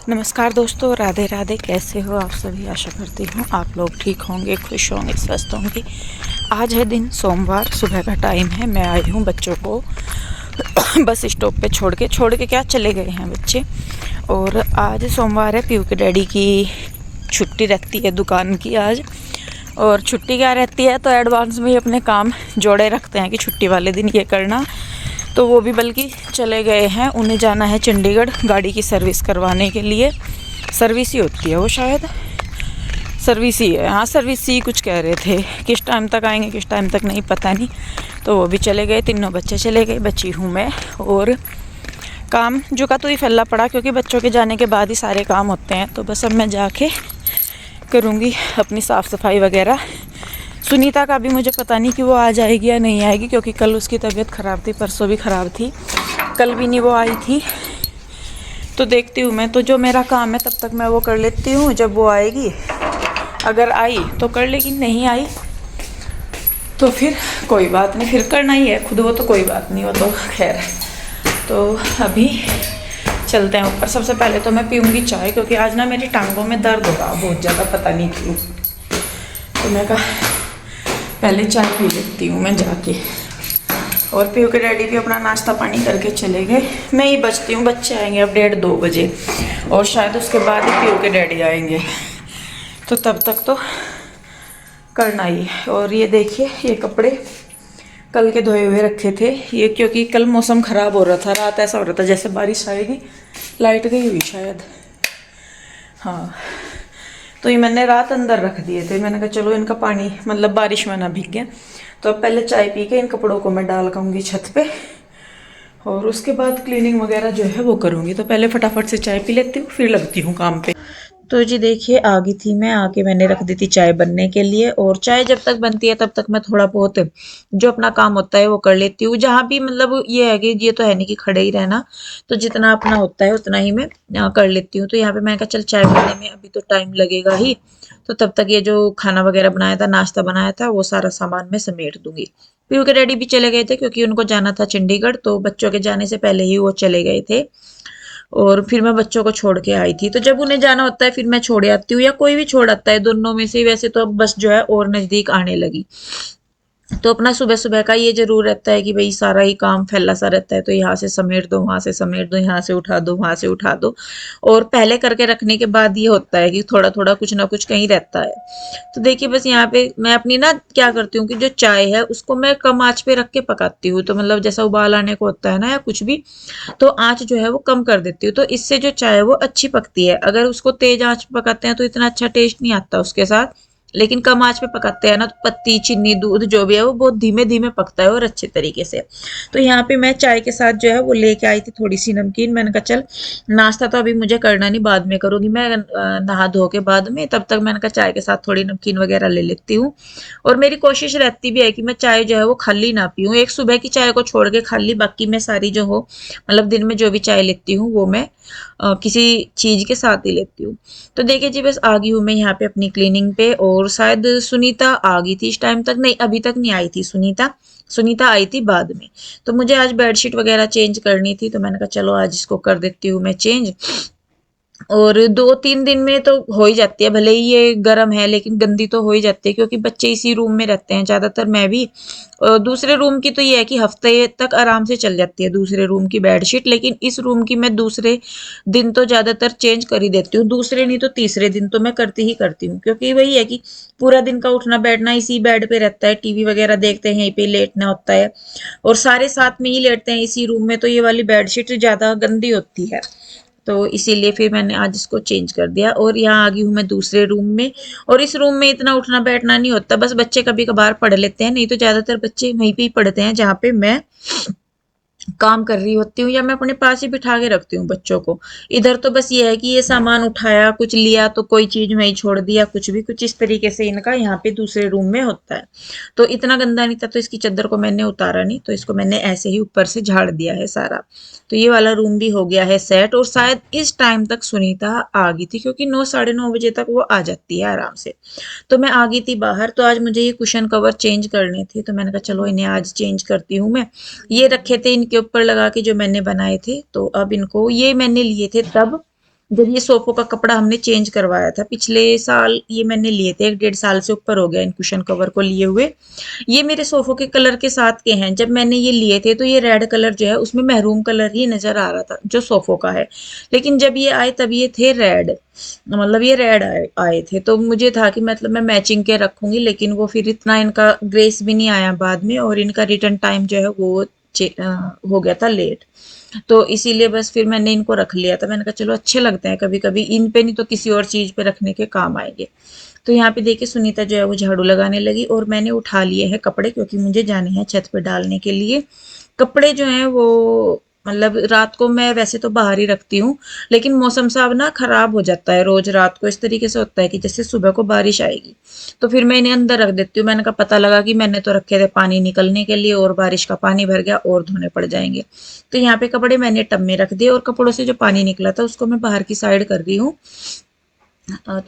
नमस्कार दोस्तों, राधे राधे। कैसे हो आप सभी? आशा करती हूँ आप लोग ठीक होंगे, खुश होंगे, स्वस्थ होंगे। आज है दिन सोमवार, सुबह का टाइम है। मैं आई हूँ बच्चों को बस स्टॉप पे छोड़ के क्या चले गए हैं बच्चे। और आज सोमवार है, पीयू के डैडी की छुट्टी रहती है दुकान की आज। और छुट्टी क्या रहती है तो एडवांस में ही अपने काम जोड़े रखते हैं कि छुट्टी वाले दिन ये करना। तो वो भी बल्कि चले गए हैं, उन्हें जाना है चंडीगढ़ गाड़ी की सर्विस करवाने के लिए। सर्विस ही होती है वो, शायद सर्विस ही है। हाँ, सर्विस ही कुछ कह रहे थे। किस टाइम तक आएंगे किस टाइम तक नहीं पता नहीं। तो वो भी चले गए, तीनों बच्चे चले गए, बची हूँ मैं। और काम जो का तो ही फैला पड़ा, क्योंकि बच्चों के जाने के बाद ही सारे काम होते हैं। तो बस अब मैं जाके करूँगी अपनी साफ़ सफाई वगैरह। सुनीता का भी मुझे पता नहीं कि वो आ जाएगी या नहीं आएगी, क्योंकि कल उसकी तबीयत ख़राब थी, परसों भी ख़राब थी, कल भी नहीं वो आई थी। तो देखती हूँ मैं, तो जो मेरा काम है तब तक मैं वो कर लेती हूँ। जब वो आएगी, अगर आई तो कर लेगी, नहीं आई तो फिर कोई बात नहीं, फिर करना ही है खुद वो, तो कोई बात नहीं, वो तो खैर। तो अभी चलते हैं ऊपर। सबसे पहले तो मैं पीऊँगी चाय, क्योंकि आज ना मेरी टांगों में दर्द हो रहा बहुत ज़्यादा, पता नहीं क्यों। तो मैं कहा पहले चाय पी लेती हूँ मैं जाके। और पीयू के डैडी भी अपना नाश्ता पानी करके चले गए। मैं ही बचती हूँ, बच्चे आएंगे अब 1:30-2 बजे, और शायद उसके बाद ही पीयू के डैडी आएंगे। तो तब तक तो करना ही। और ये देखिए, ये कपड़े कल के धोए हुए रखे थे ये, क्योंकि कल मौसम ख़राब हो रहा था, रात ऐसा हो रहा था जैसे बारिश आएगी। लाइट गई हुई शायद, हाँ। तो ये मैंने रात अंदर रख दिए थे। मैंने कहा चलो इनका पानी मतलब बारिश में ना भीगे। तो अब पहले चाय पी के इन कपड़ों को मैं डाल आऊँगी छत पे, और उसके बाद क्लीनिंग वगैरह जो है वो करूँगी। तो पहले फटाफट से चाय पी लेती हूँ, फिर लगती हूँ काम पे। तो जी देखिए, आ गई थी मैं, आके मैंने रख दी थी चाय बनने के लिए। और चाय जब तक बनती है तब तक मैं थोड़ा बहुत जो अपना काम होता है वो कर लेती हूँ। जहाँ भी मतलब ये है कि ये तो है नहीं कि खड़े ही रहना, तो जितना अपना होता है उतना ही मैं कर लेती हूँ। तो यहाँ पे मैं कहा चल चाय बनने में अभी तो टाइम लगेगा ही, तो तब तक ये जो खाना वगैरह बनाया था, नाश्ता बनाया था, वो सारा सामान मैं समेट दूंगी। पीयू के डैडी भी चले गए थे, क्योंकि उनको जाना था चंडीगढ़, तो बच्चों के जाने से पहले ही वो चले गए थे। और फिर मैं बच्चों को छोड़ के आई थी। तो जब उन्हें जाना होता है फिर मैं छोड़ आती हूँ, या कोई भी छोड़ आता है, दोनों में से। वैसे तो अब बस जो है और नजदीक आने लगी। तो अपना सुबह सुबह का ये जरूर रहता है कि भाई सारा ही काम फैला सा रहता है, तो यहाँ से समेट दो, वहां से समेट दो, यहाँ से उठा दो, वहां से उठा दो। और पहले करके रखने के बाद ये होता है कि थोड़ा थोड़ा कुछ ना कुछ कहीं रहता है। तो देखिए, बस यहाँ पे मैं अपनी ना क्या करती हूँ कि जो चाय है उसको मैं कम आंच पे रख के पकाती हूँ। तो मतलब जैसा उबाल आने को होता है ना, या कुछ भी, तो आंच जो है वो कम कर देती हूँ। तो इससे जो चाय है वो अच्छी पकती है। अगर उसको तेज आंच पे पकाते हैं तो इतना अच्छा टेस्ट नहीं आता उसके साथ। लेकिन कम आंच पे पकाते हैं ना, तो पत्ती, चीनी, दूध जो भी है वो बहुत धीमे धीमे पकता है और अच्छे तरीके से। तो यहाँ पे मैं चाय के साथ जो है वो लेके आई थी थोड़ी सी नमकीन। मैंने कहा चल नाश्ता तो अभी मुझे करना नहीं, बाद में करूंगी मैं, नहा धो के बाद में। तब तक मैंने कहा चाय के साथ थोड़ी नमकीन वगैरह ले लेती हूँ। और मेरी कोशिश रहती भी है कि मैं चाय जो है वो खाली ना पीऊँ। एक सुबह की चाय को छोड़ के खाली बाकी मैं सारी जो हो, मतलब दिन में जो भी चाय लेती हूँ वो मैं किसी चीज के साथ ही लेती हूँ। तो देखिए जी, बस आ गई हूँ मैं यहाँ पे अपनी क्लीनिंग पे। और शायद सुनीता आ गई थी इस टाइम तक, नहीं अभी तक नहीं आई थी सुनीता। सुनीता आई थी बाद में। तो मुझे आज बेडशीट वगैरह चेंज करनी थी, तो मैंने कहा चलो आज इसको कर देती हूँ मैं चेंज। और 2-3 दिन में तो हो ही जाती है, भले ही ये गर्म है लेकिन गंदी तो हो ही जाती है, क्योंकि बच्चे इसी रूम में रहते हैं ज्यादातर, मैं भी। और दूसरे रूम की तो ये है कि हफ्ते तक आराम से चल जाती है दूसरे रूम की बेडशीट, लेकिन इस रूम की मैं दूसरे दिन तो ज्यादातर चेंज कर ही देती हूँ। दूसरे नहीं तो तीसरे दिन तो मैं करती ही करती हूँ, क्योंकि वही है कि पूरा दिन का उठना बैठना इसी बेड पे रहता है, टीवी वगैरह देखते हैं, यहीं पे लेटना होता है, और सारे साथ में ही लेटते हैं इसी रूम में। तो ये वाली बेडशीट ज्यादा गंदी होती है, तो इसीलिए फिर मैंने आज इसको चेंज कर दिया। और यहाँ आ गई हूँ मैं दूसरे रूम में। और इस रूम में इतना उठना बैठना नहीं होता, बस बच्चे कभी कभार पढ़ लेते हैं, नहीं तो ज्यादातर बच्चे वहीं पे ही पढ़ते हैं जहाँ पे मैं काम कर रही होती हूँ, या मैं अपने पास ही बिठा के रखती हूँ बच्चों को। इधर तो बस ये है कि ये सामान उठाया, कुछ लिया तो कोई चीज वहीं छोड़ दिया, कुछ भी कुछ इस तरीके से इनका यहाँ पे दूसरे रूम में होता है। तो इतना गंदा नहीं था, तो इसकी चादर को मैंने उतारा नहीं, तो इसको मैंने ऐसे ही ऊपर से झाड़ दिया है सारा। तो ये वाला रूम भी हो गया है सेट। और शायद इस टाइम तक सुनीता आ गई थी, क्योंकि 9-9:30 बजे तक वो आ जाती है आराम से। तो मैं आ गई थी बाहर। तो आज मुझे ये कुशन कवर चेंज करने थे, तो मैंने कहा चलो इन्हें आज चेंज करती हूँ मैं। ये रखे थे इनके ऊपर लगा के जो मैंने बनाए थे, तो अब इनको, ये मैंने लिए थे तब जब ये सोफों का कपड़ा हमने चेंज करवाया था पिछले साल, ये मैंने लिए थे, 1 डेढ़ साल से ऊपर हो गया इन कुशन कवर को लिए हुए। ये मेरे सोफों के कलर के साथ के हैं। जब मैंने ये लिए थे तो ये रेड कलर जो है उसमें महरून कलर ही नजर आ रहा था जो सोफों का है, लेकिन जब ये आए तब ये थे रेड, मतलब ये रेड आए थे। तो मुझे था कि मतलब मैं मैचिंग के रखूंगी, लेकिन वो फिर इतना इनका ग्रेस भी नहीं आया बाद में, और इनका रिटर्न टाइम जो है वो हो गया था लेट। तो इसीलिए बस फिर मैंने इनको रख लिया था। मैंने कहा चलो अच्छे लगते हैं कभी कभी, इन पे नहीं तो किसी और चीज पे रखने के काम आएंगे। तो यहाँ पे देखिए सुनीता जो है वो झाड़ू लगाने लगी, और मैंने उठा लिए हैं कपड़े, क्योंकि मुझे जाने हैं छत पे डालने के लिए। कपड़े जो हैं वो मतलब रात को मैं वैसे तो बाहर ही रखती हूँ, लेकिन मौसम सा अब ना खराब हो जाता है रोज रात को, इस तरीके से होता है कि जैसे सुबह को बारिश आएगी, तो फिर मैं इन्हें अंदर रख देती हूँ। मैंने कहा पता लगा कि मैंने तो रखे थे पानी निकलने के लिए और बारिश का पानी भर गया और धोने पड़ जाएंगे। तो यहाँ पे कपड़े मैंने टब में रख दिए, और कपड़ों से जो पानी निकला था उसको मैं बाहर की साइड कर रही हूँ।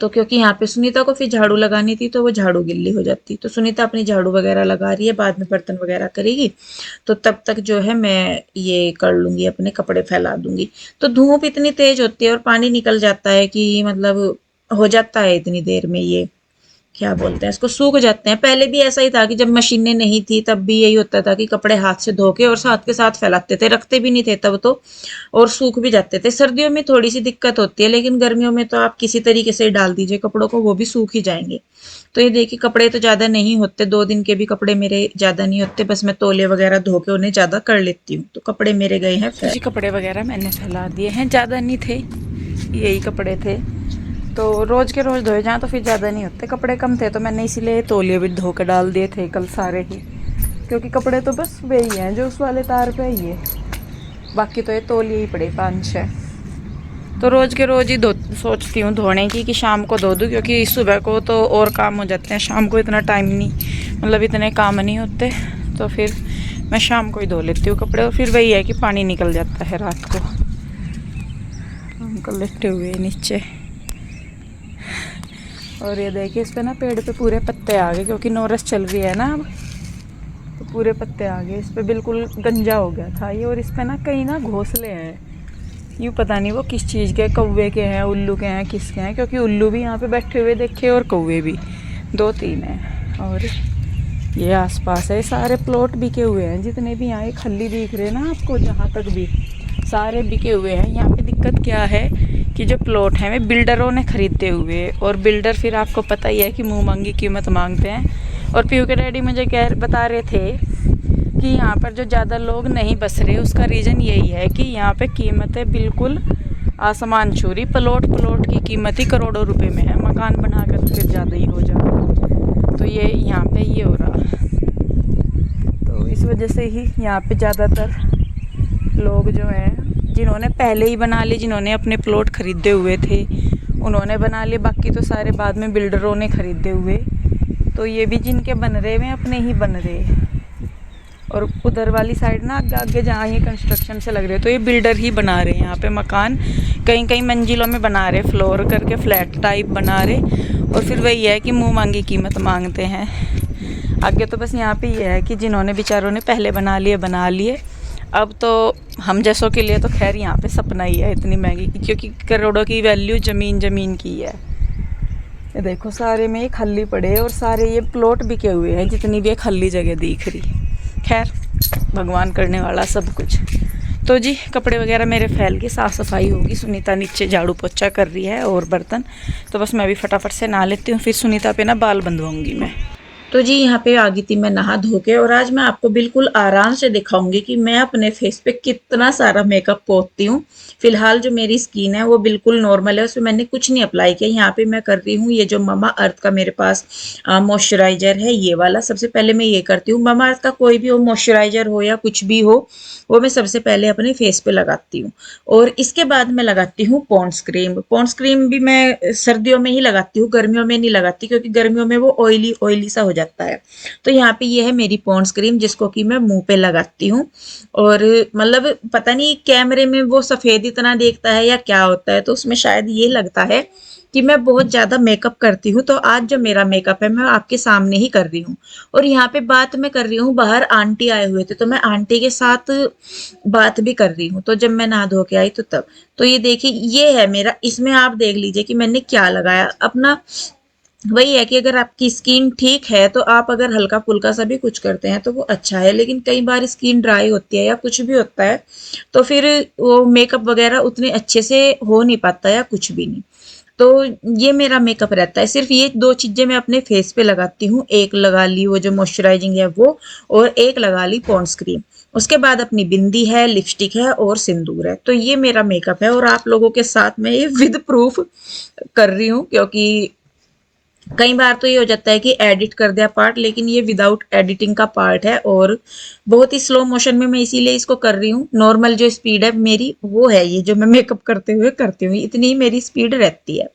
तो क्योंकि यहाँ पे सुनीता को फिर झाड़ू लगानी थी तो वो झाड़ू गिल्ली हो जाती, तो सुनीता अपनी झाड़ू वगैरह लगा रही है, बाद में बर्तन वगैरह करेगी। तो तब तक जो है मैं ये कर लूंगी, अपने कपड़े फैला दूंगी। तो धूप इतनी तेज होती है और पानी निकल जाता है कि मतलब हो जाता है इतनी देर में ये क्या बोलते हैं इसको, सूख जाते हैं। पहले भी ऐसा ही था कि जब मशीनें नहीं थी तब भी यही होता था कि कपड़े हाथ से धो के और साथ के साथ फैलाते थे, रखते भी नहीं थे तब तो, और सूख भी जाते थे। सर्दियों में थोड़ी सी दिक्कत होती है, लेकिन गर्मियों में तो आप किसी तरीके से डाल दीजिए कपड़ों को, वो भी सूख ही जाएंगे। तो ये देखिए कपड़े तो ज़्यादा नहीं होते, 2 दिन के भी कपड़े मेरे ज़्यादा नहीं होते, बस मैं तौलिए वगैरह धो के उन्हें ज़्यादा कर लेती हूँ। तो कपड़े मेरे गए हैं जी, कपड़े वगैरह मैंने फैला दिए हैं, ज़्यादा नहीं थे, यही कपड़े थे। तो रोज़ के रोज़ धोए जाएँ तो फिर ज़्यादा नहीं होते, कपड़े कम थे तो मैंने इसीलिए तौलिए भी धो के डाल दिए थे कल सारे ही, क्योंकि कपड़े तो बस वही हैं जो उस वाले तार पे ही है, बाकी तो ये तौलिए ही पड़े 5-6। तो रोज़ के रोज़ ही सोचती हूँ धोने की कि शाम को धो दूँ, क्योंकि सुबह को तो और काम हो जाते हैं, शाम को इतना टाइम नहीं, मतलब इतने काम नहीं होते, तो फिर मैं शाम को ही धो लेती हूँ कपड़े। और फिर वही है कि पानी निकल जाता है रात को। अंकल लेटे हुए नीचे, और ये देखिए इस पे ना पेड़ पे पूरे पत्ते आ गए, क्योंकि नोरस चल रही है ना अब, तो पूरे पत्ते आ गए इस पे, बिल्कुल गंजा हो गया था ये। और इस पे ना कई ना घोंसले हैं, यूँ पता नहीं वो किस चीज़ के, कौवे के हैं, उल्लू के हैं, किसके हैं, क्योंकि उल्लू भी यहाँ पे बैठे हुए देखे और कौवे भी 2-3 हैं। और ये आसपास है, सारे प्लॉट बिके हुए हैं जितने भी यहाँ खली दिख रहे हैं ना आपको, जहाँ तक भी सारे बिके हुए हैं। यहाँ पे दिक्कत क्या है कि जो प्लॉट हैं वे बिल्डरों ने खरीदे हुए, और बिल्डर फिर आपको पता ही है कि मुँह मांगी कीमत मांगते हैं। और पीयू के डैडी मुझे बता रहे थे कि यहाँ पर जो ज़्यादा लोग नहीं बस रहे, उसका रीज़न यही है कि यहाँ पे कीमतें बिल्कुल आसमान छू रही, प्लॉट की कीमत ही करोड़ों रुपए में है, मकान बनाकर तो फिर ज़्यादा ही हो जाए। तो ये यहाँ पे ये हो रहा, तो इस वजह से ही यहाँ पे ज़्यादातर लोग जो हैं जिन्होंने पहले ही बना लिए, जिन्होंने अपने प्लॉट खरीदे हुए थे उन्होंने बना लिए, बाकी तो सारे बाद में बिल्डरों ने खरीदे हुए। तो ये भी जिनके बन रहे हैं अपने ही बन रहे, और उधर वाली साइड ना आगे आगे जहाँ ये कंस्ट्रक्शन से लग रहे, तो ये बिल्डर ही बना रहे हैं यहाँ पे मकान, कई कई मंजिलों में बना रहे, फ्लोर करके फ्लैट टाइप बना रहे। और फिर वही है कि मुँह मांगी कीमत मांगते हैं। आगे तो बस यहाँ पे ये है कि जिन्होंने बेचारों ने पहले बना लिए, अब तो हम जैसों के लिए तो खैर यहाँ पे सपना ही है इतनी महंगी की, क्योंकि करोड़ों की वैल्यू ज़मीन की है। ये देखो सारे में ये खली पड़े, और सारे ये प्लॉट बिके हुए हैं जितनी भी ये खली जगह दिख रही। खैर भगवान करने वाला सब कुछ। तो जी कपड़े वगैरह मेरे फैल के, साफ़ सफाई होगी, सुनीता नीचे झाड़ू पोछा कर रही है और बर्तन, तो बस मैं भी फटाफट से नहा लेती हूँ, फिर सुनीता पे ना बाल बंधवाऊँगी मैं। तो जी यहाँ पे आ गई थी मैं नहा धो के, और आज मैं आपको बिल्कुल आराम से दिखाऊंगी कि मैं अपने फेस पे कितना सारा मेकअप पोतती हूँ। फिलहाल जो मेरी स्किन है वो बिल्कुल नॉर्मल है, उसमें मैंने कुछ नहीं अप्लाई किया। यहाँ पे मैं कर रही हूँ ये जो ममा अर्थ का मेरे पास मॉइस्चराइजर है, ये वाला। सबसे पहले मैं ये करती हूँ, ममा अर्थ का कोई भी हो मॉइस्चराइजर हो या कुछ भी हो, वो मैं सबसे पहले अपने फेस पे लगाती हूँ। और इसके बाद मैं लगाती हूँ पॉन्ड्स क्रीम। पॉन्ड्स क्रीम भी मैं सर्दियों में ही लगाती हूँ, गर्मियों में नहीं लगाती, क्योंकि गर्मियों में वो ऑयली ऑयली सा हो जाता है। तो यहाँ पे ये है मेरी पॉन्ड्स क्रीम जिसको कि मैं मुंह पे लगाती हूँ। और मतलब पता नहीं कैमरे में वो सफ़ेद इतना देखता है या क्या होता है, तो उसमें शायद ये लगता है कि मैं बहुत ज़्यादा मेकअप करती हूँ। तो आज जो मेरा मेकअप है मैं आपके सामने ही कर रही हूँ। और यहाँ पे बात मैं कर रही हूँ, बाहर आंटी आए हुए थे तो मैं आंटी के साथ बात भी कर रही हूँ। तो जब मैं नहा धो के आई तो तब, तो ये देखिए ये है मेरा, इसमें आप देख लीजिए कि मैंने क्या लगाया अपना। वही है कि अगर आपकी स्किन ठीक है तो आप अगर हल्का फुल्का सा भी कुछ करते हैं तो वो अच्छा है, लेकिन कई बार स्किन ड्राई होती है या कुछ भी होता है तो फिर वो मेकअप वगैरह उतने अच्छे से हो नहीं पाता या कुछ भी नहीं। तो ये मेरा मेकअप रहता है, सिर्फ ये दो चीजें मैं अपने फेस पे लगाती हूँ। एक लगा ली वो जो मॉइस्चराइजिंग है वो, और एक लगा ली पॉन्ड्स क्रीम। उसके बाद अपनी बिंदी है, लिपस्टिक है और सिंदूर है। तो ये मेरा मेकअप है और आप लोगों के साथ मैं ये विद प्रूफ कर रही हूँ, क्योंकि कई बार तो ये हो जाता है कि एडिट कर दिया पार्ट, लेकिन ये विदाउट एडिटिंग का पार्ट है और बहुत ही स्लो मोशन में मैं इसीलिए इसको कर रही हूँ। नॉर्मल जो स्पीड है मेरी वो है ये जो मैं मेकअप करते हुए करती हूँ, इतनी ही मेरी स्पीड रहती है।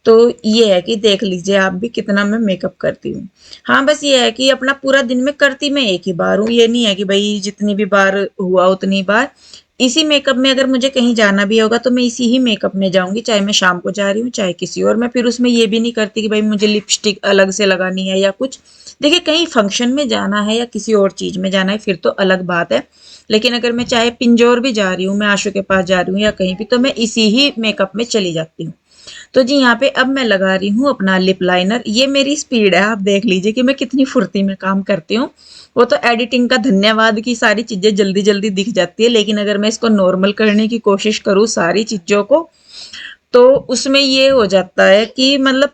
तो ये है कि देख लीजिए आप भी कितना मैं मेकअप करती हूँ। हाँ बस ये है कि अपना पूरा दिन में करती मैं एक ही बार हूँ, ये नहीं है कि भाई जितनी भी बार हुआ उतनी बार। इसी मेकअप में अगर मुझे कहीं जाना भी होगा तो मैं इसी ही मेकअप में जाऊंगी, चाहे मैं शाम को जा रही हूँ चाहे किसी और। मैं फिर उसमें ये भी नहीं करती कि भाई मुझे लिपस्टिक अलग से लगानी है या कुछ। देखिए कहीं फंक्शन में जाना है या किसी और चीज में जाना है फिर तो अलग बात है, लेकिन अगर मैं चाहे पिंजौर भी जा रही हूँ, मैं आशु के पास जा रही हूँ या कहीं भी, तो मैं इसी ही मेकअप में चली जाती हूँ। तो जी यहाँ पे अब मैं लगा रही हूँ अपना लिप लाइनर। ये मेरी स्पीड है, आप देख लीजिए कि मैं कितनी फुर्ती में काम करती हूँ। वो तो एडिटिंग का धन्यवाद कि सारी चीजें जल्दी जल्दी दिख जाती है, लेकिन अगर मैं इसको नॉर्मल करने की कोशिश करूँ सारी चीजों को, तो उसमें ये हो जाता है कि मतलब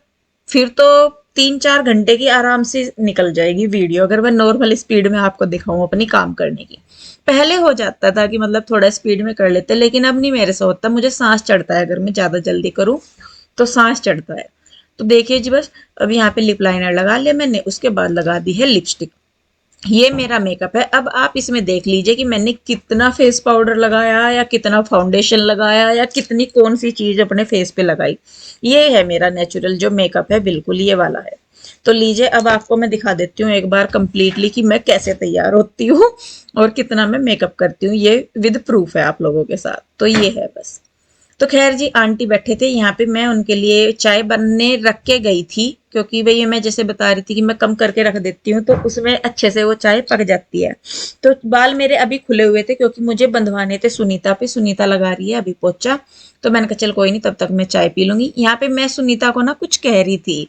फिर तो 3-4 घंटे की आराम से निकल जाएगी वीडियो, अगर मैं नॉर्मल स्पीड में आपको दिखाऊं अपनी काम करने की। पहले हो जाता था कि मतलब थोड़ा स्पीड में कर लेते, लेकिन अब नहीं मेरे से होता, मुझे सांस चढ़ता है अगर मैं ज्यादा जल्दी करूं तो सांस चढ़ता है। तो देखिए जी बस अब यहाँ पे लिप लाइनर लगा लिया मैंने, उसके बाद लगा दी है लिपस्टिक। ये मेरा मेकअप है। अब आप इसमें देख लीजिए कि मैंने कितना फेस पाउडर लगाया या कितना फाउंडेशन लगाया या कितनी कौन सी चीज अपने फेस पे लगाई। ये है मेरा नेचुरल जो मेकअप है, बिल्कुल ये वाला है। तो लीजिए अब आपको मैं दिखा देती हूँ एक बार कंप्लीटली कि मैं कैसे तैयार होती हूँ और कितना मैं मेकअप करती हूँ। ये विद प्रूफ है आप लोगों के साथ। तो ये है बस। तो खैर जी आंटी बैठे थे यहाँ पे, मैं उनके लिए चाय बनने रख के गई थी, क्योंकि भाई मैं जैसे बता रही थी कि मैं कम करके रख देती हूँ तो उसमें अच्छे से वो चाय पक जाती है। तो बाल मेरे अभी खुले हुए थे क्योंकि मुझे बंधवाने थे सुनीता पे, सुनीता लगा रही है अभी पोछा। तो मैंने कहा चल कोई नहीं, तब तक मैं चाय पी लूंगी। यहाँ पे मैं सुनीता को ना कुछ कह रही थी,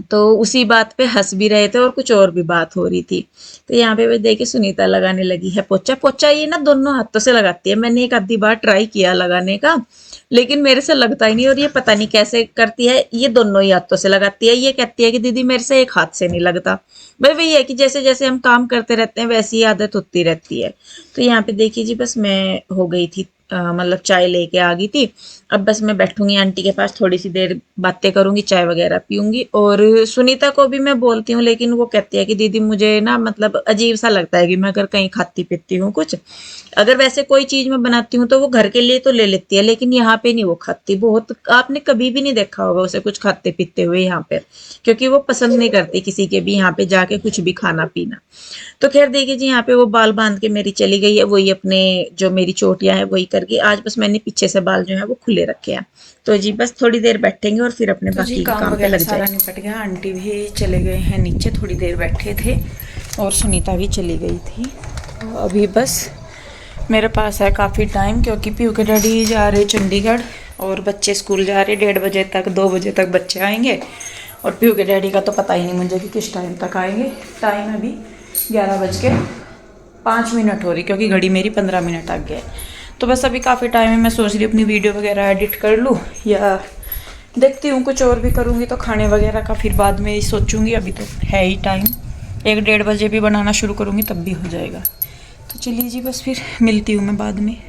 तो उसी बात पे हंस भी रहे थे और कुछ और भी बात हो रही थी। तो यहाँ पे देखिए सुनीता लगाने लगी है पोछा। पोछा ये ना दोनों हाथों से लगाती है, मैंने एक आधी बार ट्राई किया लगाने का, लेकिन मेरे से लगता ही नहीं। और ये पता नहीं कैसे करती है, ये दोनों ही हाथों से लगाती है। ये कहती है कि दीदी मेरे से एक हाथ से नहीं लगता। भाई वही है कि जैसे जैसे हम काम करते रहते हैं वैसी ही आदत होती रहती है। तो यहाँ पे देखिए जी बस मैं हो गई थी, मतलब चाय लेके आ गई थी। अब बस मैं बैठूंगी आंटी के पास, थोड़ी सी देर बातें करूंगी, चाय वगैरह पीऊंगी। और सुनीता को भी मैं बोलती हूँ, लेकिन वो कहती है कि दीदी मुझे ना मतलब अजीब सा लगता है कि मैं अगर कहीं खाती पीती हूँ कुछ, अगर वैसे कोई चीज मैं बनाती हूँ तो वो घर के लिए तो ले लेती है, लेकिन यहाँ पे नहीं वो खाती। बहुत आपने कभी भी नहीं देखा होगा उसे कुछ खाते पीते हुए यहाँ पे, क्योंकि वो पसंद नहीं करती किसी के भी यहाँ पे जाके कुछ भी खाना पीना। तो खैर देखिए जी यहाँ पे वो बाल बांध के मेरी चली गई है, वही अपने जो मेरी चोटियां हैं वही करके। आज बस मैंने पीछे से बाल जो है वो खुले रखे हैं। तो जी बस थोड़ी देर बैठेंगे और फिर अपने बाकी काम पे लग जाएंगे। निपट गया, आंटी भी चले गए हैं नीचे, थोड़ी देर बैठे थे और सुनीता भी चली गई थी। तो अभी बस मेरे पास है काफ़ी टाइम, क्योंकि पीयू के डैडी जा रहे चंडीगढ़ और बच्चे स्कूल जा रहे 1:30 बजे तक, 2 बजे तक बच्चे आएंगे। और पीयू के डैडी का तो पता ही नहीं मुझे कि किस टाइम तक आएंगे। टाइम अभी 11:05 हो रही, क्योंकि घड़ी मेरी 15 मिनट आगे है। तो बस अभी काफ़ी टाइम है, मैं सोच रही हूँ अपनी वीडियो वगैरह एडिट कर लूँ या देखती हूँ कुछ और भी करूँगी। तो खाने वगैरह का फिर बाद में सोचूंगी, अभी तो है ही टाइम। 1-1:30 बजे भी बनाना शुरू करूँगी तब भी हो जाएगा। तो चलिए जी बस फिर मिलती हूँ मैं बाद में।